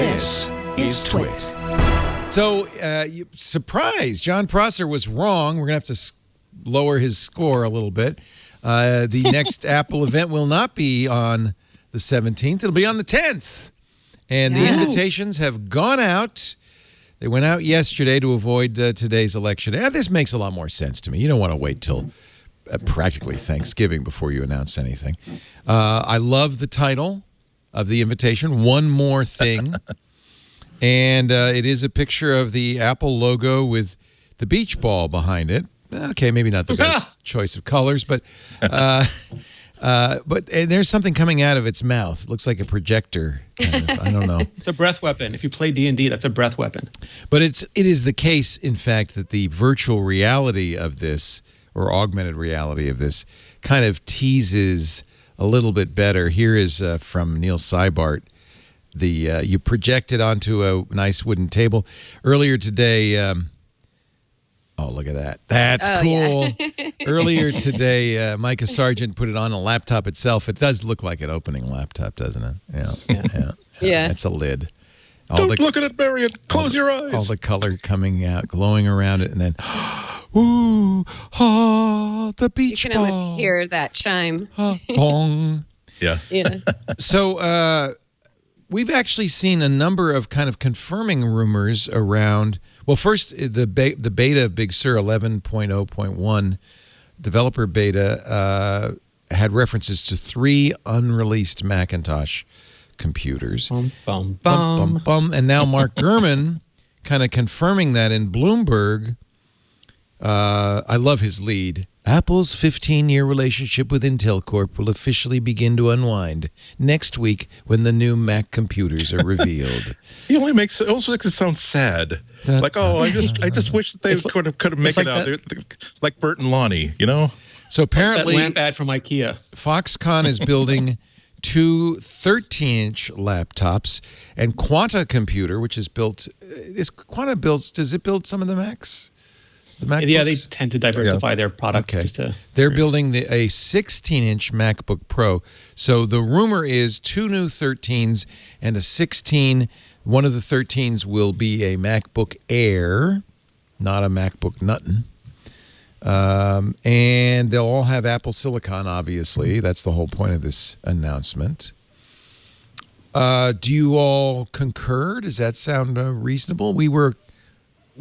This is TWiT. So, surprise, John Prosser was wrong. We're going to have to lower his score a little bit. The next Apple event will not be on the 17th. It'll be on the 10th. And the invitations have gone out. They went out yesterday to avoid today's election. This makes a lot more sense to me. You don't want to wait till practically Thanksgiving before you announce anything. I love the title of the invitation, One More Thing. And it is a picture of the Apple logo with the beach ball behind it. Okay, maybe not the best choice of colors, but there's something coming out of its mouth. It looks like a projector. Kind of. I don't know. It's a breath weapon. If you play D&D, that's a breath weapon. But it is the case, in fact, that the virtual reality of this, or augmented reality of this, kind of teases a little bit better. Here is from Neil Seibart. You project it onto a nice wooden table. Earlier today, oh, look at that. That's cool. Yeah. Earlier today, Micah Sargent put it on a laptop itself. It does look like an opening laptop, doesn't it? Yeah. It's a lid. Don't look at it, Marion. Close your eyes. All the color coming out, glowing around it, and then, the beach ball. You can almost hear that chime. Bong. Yeah. So, we've actually seen a number of kind of confirming rumors around. Well, first, the beta of Big Sur 11.0.1 developer beta had references to 3 unreleased Macintosh computers. Bum, bum, bum. Bum, bum, bum. And now Mark Gurman kind of confirming that in Bloomberg. I love his lead. Apple's 15-year relationship with Intel Corp will officially begin to unwind next week when the new Mac computers are revealed. It also makes it sound sad. Like, I just wish that they could have made it out there, like Bert and Lonnie, you know? So apparently, that lamp ad from IKEA. Foxconn is building 2 13-inch laptops, and Quanta Computer, which is built, does it build some of the Macs? Yeah, they tend to diversify their products. Okay. They're building a 16-inch MacBook Pro. So the rumor is 2 new 13s and a 16. One of the 13s will be a MacBook Air, not a MacBook Nuttin. And they'll all have Apple Silicon, obviously. That's the whole point of this announcement. Do you all concur? Does that sound reasonable? We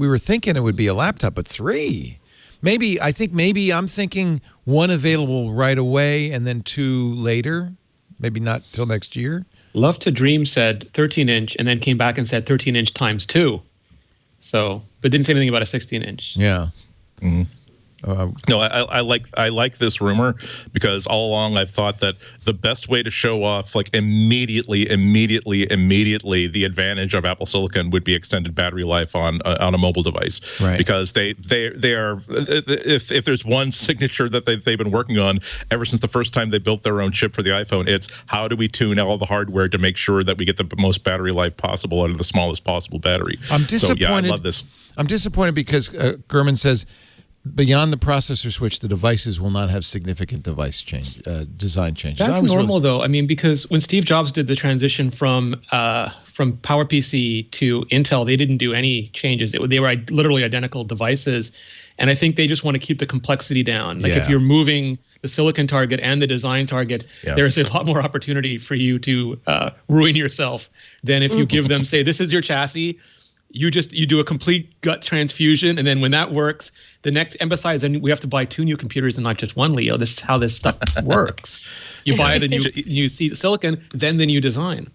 were thinking it would be a laptop, but 3. I think I'm thinking 1 available right away and then 2 later. Maybe not till next year. Love to Dream said 13-inch and then came back and said 13-inch times 2. So, but didn't say anything about a 16-inch. Yeah. Mm-hmm. No, I like this rumor because all along I've thought that the best way to show off like immediately the advantage of Apple Silicon would be extended battery life on a mobile device, right? Because they are, if there's one signature that they've been working on ever since the first time they built their own chip for the iPhone, it's how do we tune all the hardware to make sure that we get the most battery life possible out of the smallest possible battery. I'm disappointed. So, yeah, I love this. I'm disappointed because Gurman says, beyond the processor switch, the devices will not have significant design changes. That's normal, though. I mean, because when Steve Jobs did the transition from PowerPC to Intel, they didn't do any changes. They were literally identical devices, and I think they just want to keep the complexity down. Like if you're moving the silicon target and the design target, there's a lot more opportunity for you to ruin yourself than if you give them, say, this is your chassis. You do a complete gut transfusion, and then when that works, the next, and besides, then we have to buy 2 new computers and not just 1, Leo. This is how this stuff works. You buy the new silicon, then the new design.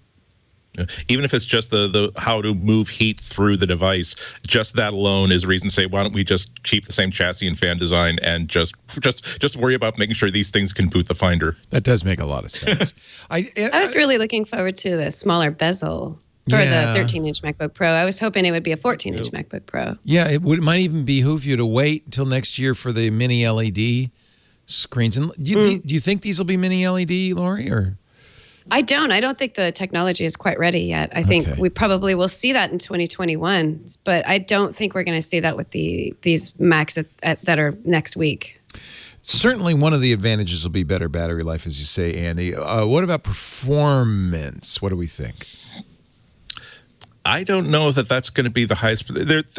Even if it's just the how to move heat through the device, just that alone is a reason to say, why don't we just keep the same chassis and fan design and just worry about making sure these things can boot the Finder. That does make a lot of sense. I was really looking forward to the smaller bezel for the 13-inch MacBook Pro. I was hoping it would be a 14-inch MacBook Pro. Yeah, it might even behoove you to wait until next year for the mini LED screens. And do you think these will be mini LED, Lory, or? I don't think the technology is quite ready yet. I think we probably will see that in 2021, but I don't think we're going to see that with these Macs that are next week. Certainly one of the advantages will be better battery life, as you say, Andy. What about performance? What do we think? I don't know that that's going to be the highest.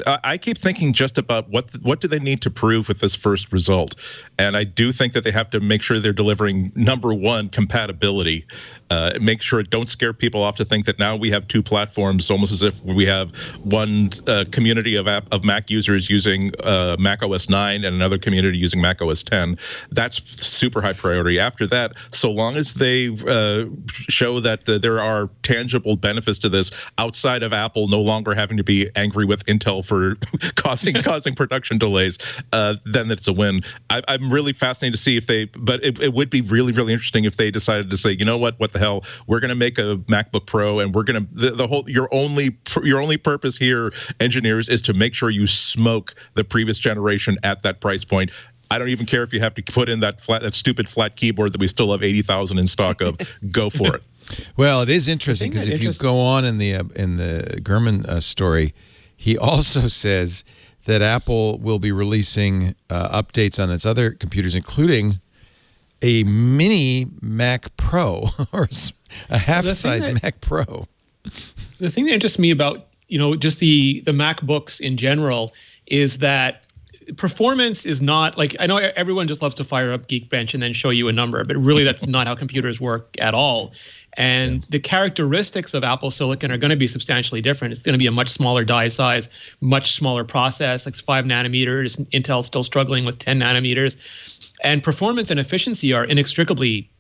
I keep thinking just about what do they need to prove with this first result, and I do think that they have to make sure they're delivering number one, compatibility. Make sure don't scare people off to think that now we have two platforms, almost as if we have one community of Mac users using Mac OS 9 and another community using Mac OS 10. That's super high priority. After that, so long as they show that there are tangible benefits to this outside of Apple no longer having to be angry with Intel for causing production delays, then it's a win. I'm really fascinated to see if but it would be really, really interesting if they decided to say, you know what the hell, we're going to make a MacBook Pro, and we're going to your only purpose here, engineers, is to make sure you smoke the previous generation at that price point. I don't even care if you have to put in that stupid flat keyboard that we still have 80,000 in stock of. Go for it. Well, it is interesting because if you go on in the Gurman story, he also says that Apple will be releasing updates on its other computers, including a mini Mac Pro or a half-size Mac Pro. The thing that interests me about just the MacBooks in general is that performance is not like, I know everyone just loves to fire up Geekbench and then show you a number, but really that's not how computers work at all. And the characteristics of Apple Silicon are going to be substantially different. It's going to be a much smaller die size, much smaller process, like 5 nanometers. Intel's still struggling with 10 nanometers. And performance and efficiency are inextricably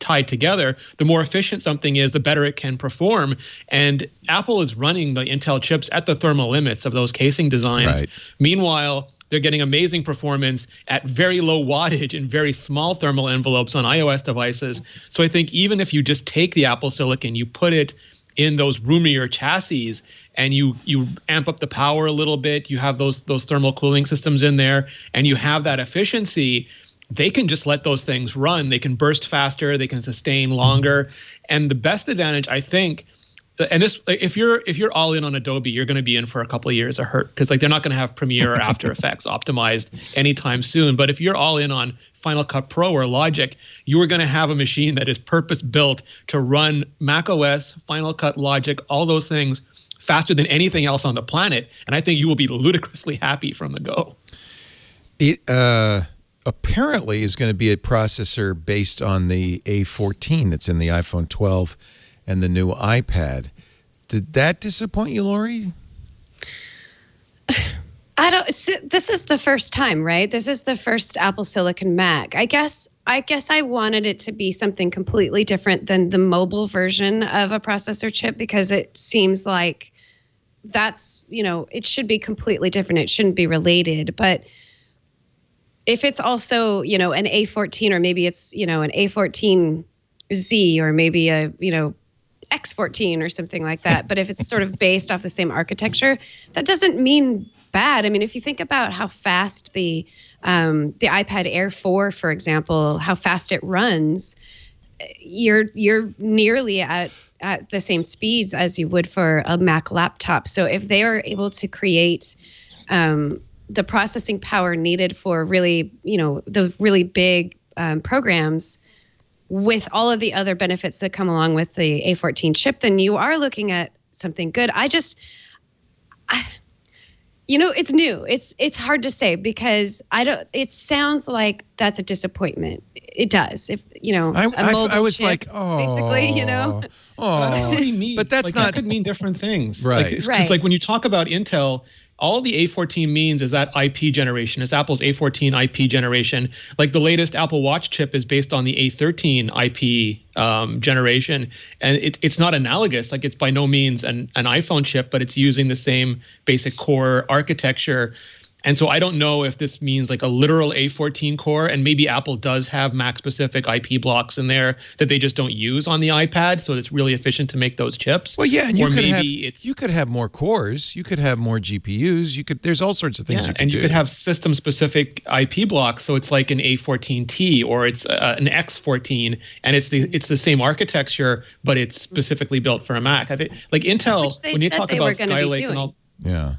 tied together. The more efficient something is, the better it can perform. And Apple is running the Intel chips at the thermal limits of those casing designs. Right. Meanwhile, they're getting amazing performance at very low wattage and very small thermal envelopes on iOS devices. So I think even if you just take the Apple Silicon, you put it in those roomier chassis and you amp up the power a little bit, you have those thermal cooling systems in there, and you have that efficiency, they can just let those things run. They can burst faster, they can sustain longer. And the best advantage, I think, and this, if you're all in on Adobe, you're going to be in for a couple of years of hurt, because they're not going to have Premiere or After Effects optimized anytime soon. But if you're all in on Final Cut Pro or Logic, you are going to have a machine that is purpose built to run macOS, Final Cut, Logic, all those things faster than anything else on the planet. And I think you will be ludicrously happy from the go. It apparently is going to be a processor based on the A14 that's in the iPhone 12 and the new iPad. Did that disappoint you, Lory? This is the first time, right? This is the first Apple Silicon Mac. I guess I wanted it to be something completely different than the mobile version of a processor chip, because it seems like that's, it should be completely different. It shouldn't be related. But if it's also, an A14, or maybe it's, an A14Z, or maybe a, X14 or something like that. But if it's sort of based off the same architecture, that doesn't mean bad. I mean, if you think about how fast the iPad Air 4, for example, how fast it runs, you're nearly at the same speeds as you would for a Mac laptop. So if they are able to create the processing power needed for really, the really big programs, with all of the other benefits that come along with the A14 chip, then you are looking at something good. It's new. It's hard to say, because it sounds like that's a disappointment. It does. If I was chip, like, basically, But that's what we mean. But that's not. That could mean different things, right? Because like when you talk about Intel, all the A14 means is that IP generation. It's Apple's A14 IP generation. Like the latest Apple Watch chip is based on the A13 IP generation, and it's not analogous. Like, it's by no means an iPhone chip, but it's using the same basic core architecture. And so I don't know if this means like a literal A14 core, and maybe Apple does have Mac-specific IP blocks in there that they just don't use on the iPad, so it's really efficient to make those chips. Well, yeah, and you could have more cores, you could have more GPUs, there's all sorts of things you could do. And you could have system-specific IP blocks, so it's like an A14T or it's an X14, and it's the same architecture, but it's specifically built for a Mac. I think, like Intel, when you talk about Skylake and all. Yeah.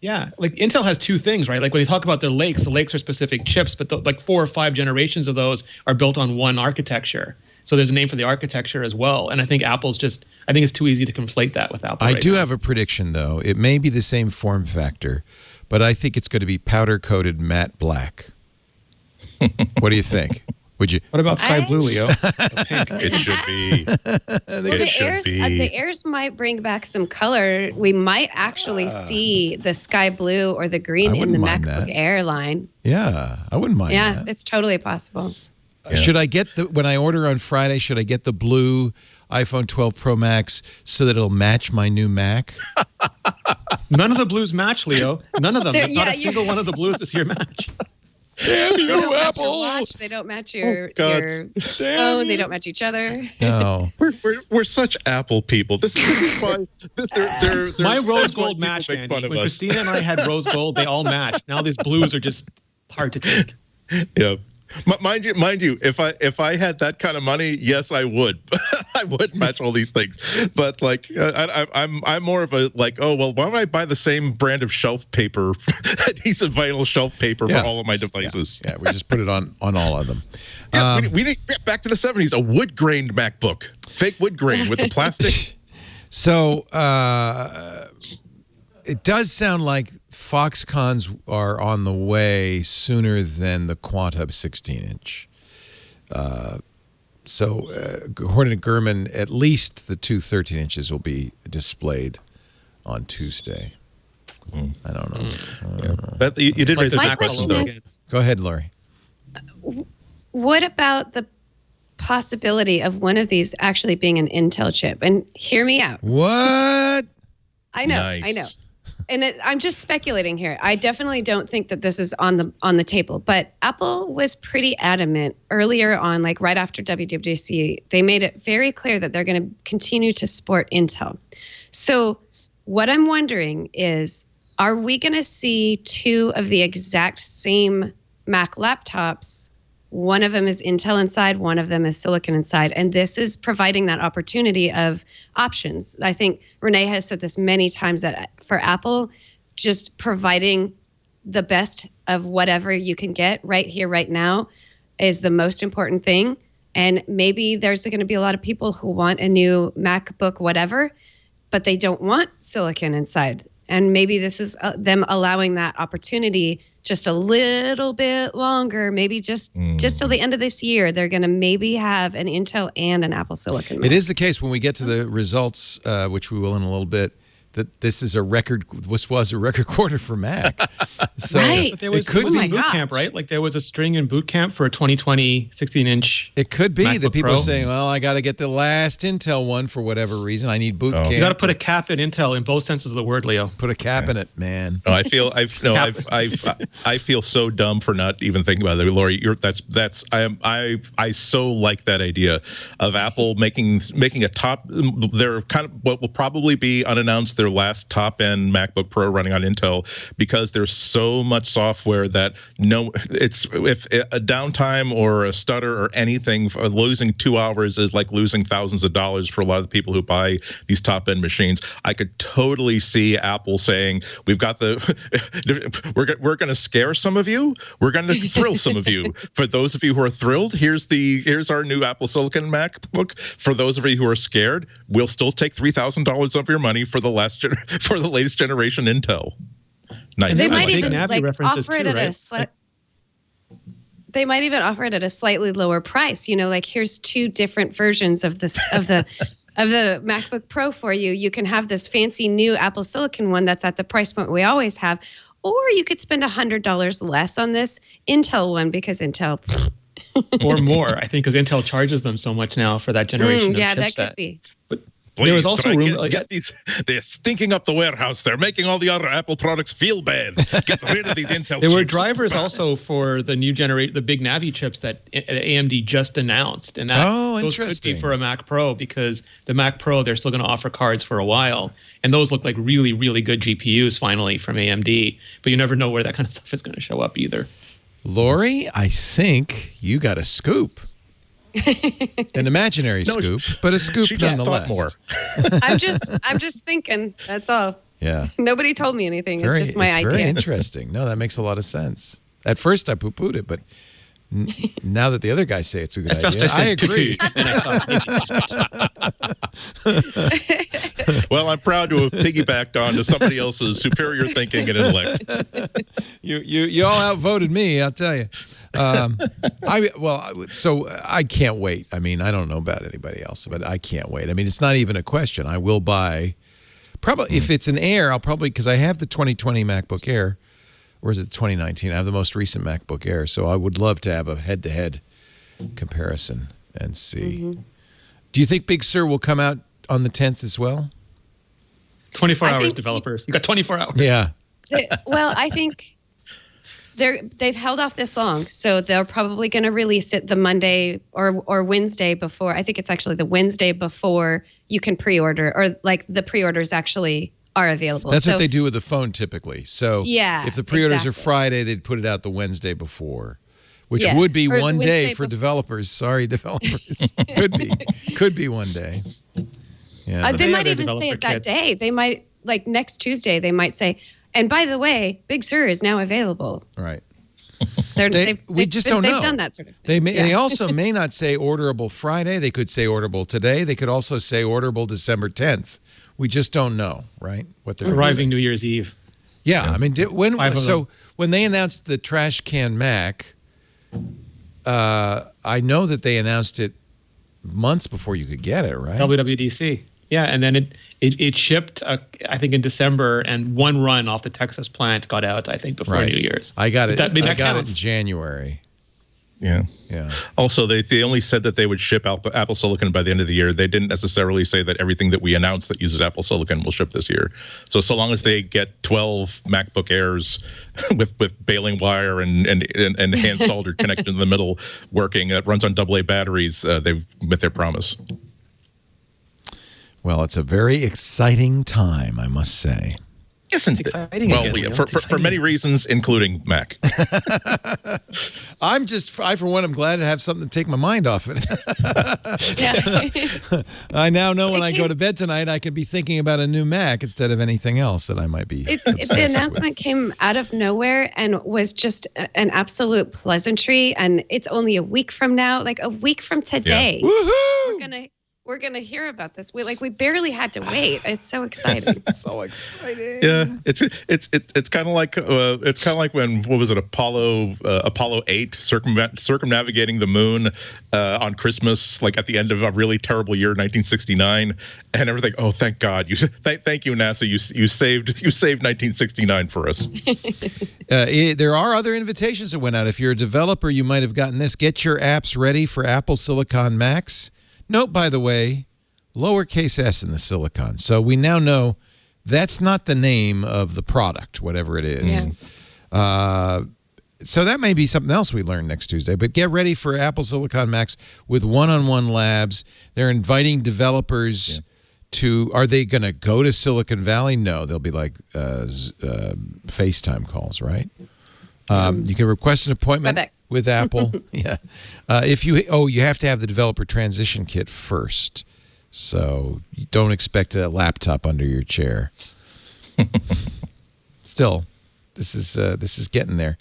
Yeah, like Intel has two things, right? Like when they talk about their lakes, the lakes are specific chips, but like 4 or 5 generations of those are built on one architecture. So there's a name for the architecture as well. And I think I think it's too easy to conflate that with Apple. I do have a prediction, though. It may be the same form factor, but I think it's going to be powder-coated matte black. What do you think? Would you? What about sky blue, Leo? Pink. It should be. The Airs might bring back some color. We might actually see the sky blue or the green in the MacBook Air line. Yeah, I wouldn't mind that. Yeah, it's totally possible. Yeah. Should I get when I order on Friday, should I get the blue iPhone 12 Pro Max so that it'll match my new Mac? None of the blues match, Leo. None of them. Not a single one of the blues is here match. Damn you, they don't Apple! Match your watch. They don't match your phone. They don't match each other. No, we're such Apple people. This is why they're my rose gold matched, Andy. When Christina and I had rose gold, they all matched. Now these blues are just hard to take. Yeah. Mind you, if I had that kind of money, yes, I would. I would match all these things. But like, I'm more of a like, oh well, why don't I buy the same brand of shelf paper, adhesive vinyl shelf paper for all of my devices? Yeah, we just put it on all of them. Yeah, we need back to the 70s, a wood grained MacBook, fake wood grain with the plastic. So it does sound like Foxcons are on the way sooner than the Quantum 16-inch. So according to Gurman, at least the two 13 inches will be displayed on Tuesday. I don't know. You did raise a My good question, question though. is, Go ahead, Lory. what about the possibility of one of these actually being an Intel chip? And hear me out. What? I know. Nice. I know. And I'm just speculating here. I definitely don't think that this is on the table. But Apple was pretty adamant earlier on, like right after WWDC. They made it very clear that they're going to continue to support Intel. So what I'm wondering is, are we going to see two of the exact same Mac laptops? One of them is Intel inside, one of them is silicon inside. And this is providing that opportunity of options. I think Rene has said this many times, that for Apple, just providing the best of whatever you can get right here, right now is the most important thing. And maybe there's going to be a lot of people who want a new MacBook, whatever, but they don't want silicon inside. And maybe this is them allowing that opportunity just a little bit longer, maybe just till the end of this year. They're going to maybe have an Intel and an Apple Silicon Mac. It is the case when we get to the results, which we will in a little bit, that this was a record quarter for Mac. So right. But there was, it could be boot camp, right? Like there was a string in boot camp for a 2020 16-inch. It could be MacBook that people Pro. are saying, well, I got to get the last Intel one for whatever reason. I need boot camp. You got to put a cap in Intel in both senses of the word, Leo. Put a cap in it, man. No, I feel so dumb for not even thinking about it, Lory. I so like that idea of Apple making a top. They're kind of what will probably be unannounced, their last top-end MacBook Pro running on Intel, because there's so much software that if a downtime or a stutter or anything, losing 2 hours is like losing thousands of dollars for a lot of the people who buy these top-end machines. I could totally see Apple saying, we've got we're going to scare some of you, we're going to thrill some of you. For those of you who are thrilled, here's our new Apple Silicon MacBook. For those of you who are scared, we'll still take $3,000 of your money for the latest generation Intel. Nice. They might even offer it at They might even offer it at a slightly lower price. You know, like here's two different versions of this of the MacBook Pro for you. You can have this fancy new Apple Silicon one that's at the price point we always have, or you could spend $100 less on this Intel one because Intel. Or more, I think, because Intel charges them so much now for that generation of chipset. Yeah, that could be. But please, there was also room. Get these. They're stinking up the warehouse. They're making all the other Apple products feel bad. Get rid of these Intel. There were chips. drivers also for the new generation, the big Navi chips that AMD just announced, and that those could be for a Mac Pro, because the Mac Pro, they're still going to offer cards for a while, and those look like really, really good GPUs finally from AMD. But you never know where that kind of stuff is going to show up either. Lory, I think you got a scoop. An imaginary scoop, but a scoop she just nonetheless. thought more. I'm just thinking. That's all. Yeah. Nobody told me anything. It's just my idea. Very interesting. No, that makes a lot of sense. At first, I poo-pooed it, but now that the other guys say it's a good idea, I agree. Well, I'm proud to have piggybacked on to somebody else's superior thinking and intellect. You all outvoted me, I'll tell you. So I can't wait. I mean, I don't know about anybody else, but I can't wait. I mean, it's not even a question. I will buy, probably if it's an Air, I'll probably, because I have the 2020 MacBook Air, or is it 2019? I have the most recent MacBook Air, so I would love to have a head-to-head comparison and see. Mm-hmm. Do you think Big Sur will come out on the 10th as well? 24 hours, developers. You got 24 hours. Yeah. Well, I think they've held off this long, so they're probably going to release it the Monday or Wednesday before. I think it's actually the Wednesday before you can pre-order, or like the pre-orders actually are available. That's what they do with the phone typically. So yeah, if the pre-orders are Friday, they'd put it out the Wednesday before, which Yeah. would be Or one day Wednesday for developers. Sorry, developers. Could be one day. Yeah. They They might have their even say it developer that day. They might, like next Tuesday, they might say, and by the way, Big Sur is now available. Right. We just don't know. They've done that sort of thing. They also may not say orderable Friday. They could say orderable today. They could also say orderable December 10th. We just don't know, right? What they're Arriving New Year's Eve. Yeah, I mean, them. when they announced the Trash Can Mac, I know that they announced it months before you could get it, right? WWDC. Yeah, and then it shipped, I think, in December, and one run off the Texas plant got out, I think, before New Year's. I got it. I I got it counts. in January. Yeah. Yeah. Also, they only said that they would ship Apple Silicon by the end of the year. They didn't necessarily say that everything that we announced that uses Apple Silicon will ship this year. So long as they get 12 MacBook Airs with baling wire and hand soldered connected in the middle working, it runs on AA batteries, they've met their promise. Well, it's a very exciting time, I must say. Isn't it? Exciting Well, again, yeah, Leo. for many reasons, including Mac. I for one, am glad to have something to take my mind off it. Yeah. I now know when I go to bed tonight, I could be thinking about a new Mac instead of anything else that I might be The announcement came out of nowhere and was just an absolute pleasantry. And it's only a week from now, like a week from today. Yeah. Woohoo! We're gonna hear about this. We barely had to wait. It's so exciting. So exciting. Yeah, it's kind of like when, what was it, Apollo 8 circumnavigating the moon on Christmas, like at the end of a really terrible year, 1969, and everything. Oh, thank God! Thank you, NASA. You saved 1969 for us. There are other invitations that went out. If you're a developer, you might have gotten this. Get your apps ready for Apple Silicon Macs. Note, by the way, lowercase s in the Silicon. So we now know that's not the name of the product, whatever it is. Yeah. So that may be something else we learn next Tuesday. But get ready for Apple Silicon Macs with one-on-one labs. They're inviting developers to, are they going to go to Silicon Valley? No, they'll be like FaceTime calls, right? You can request an appointment with Apple. Yeah. You have to have the developer transition kit first. So you don't expect a laptop under your chair. Still, this is getting there.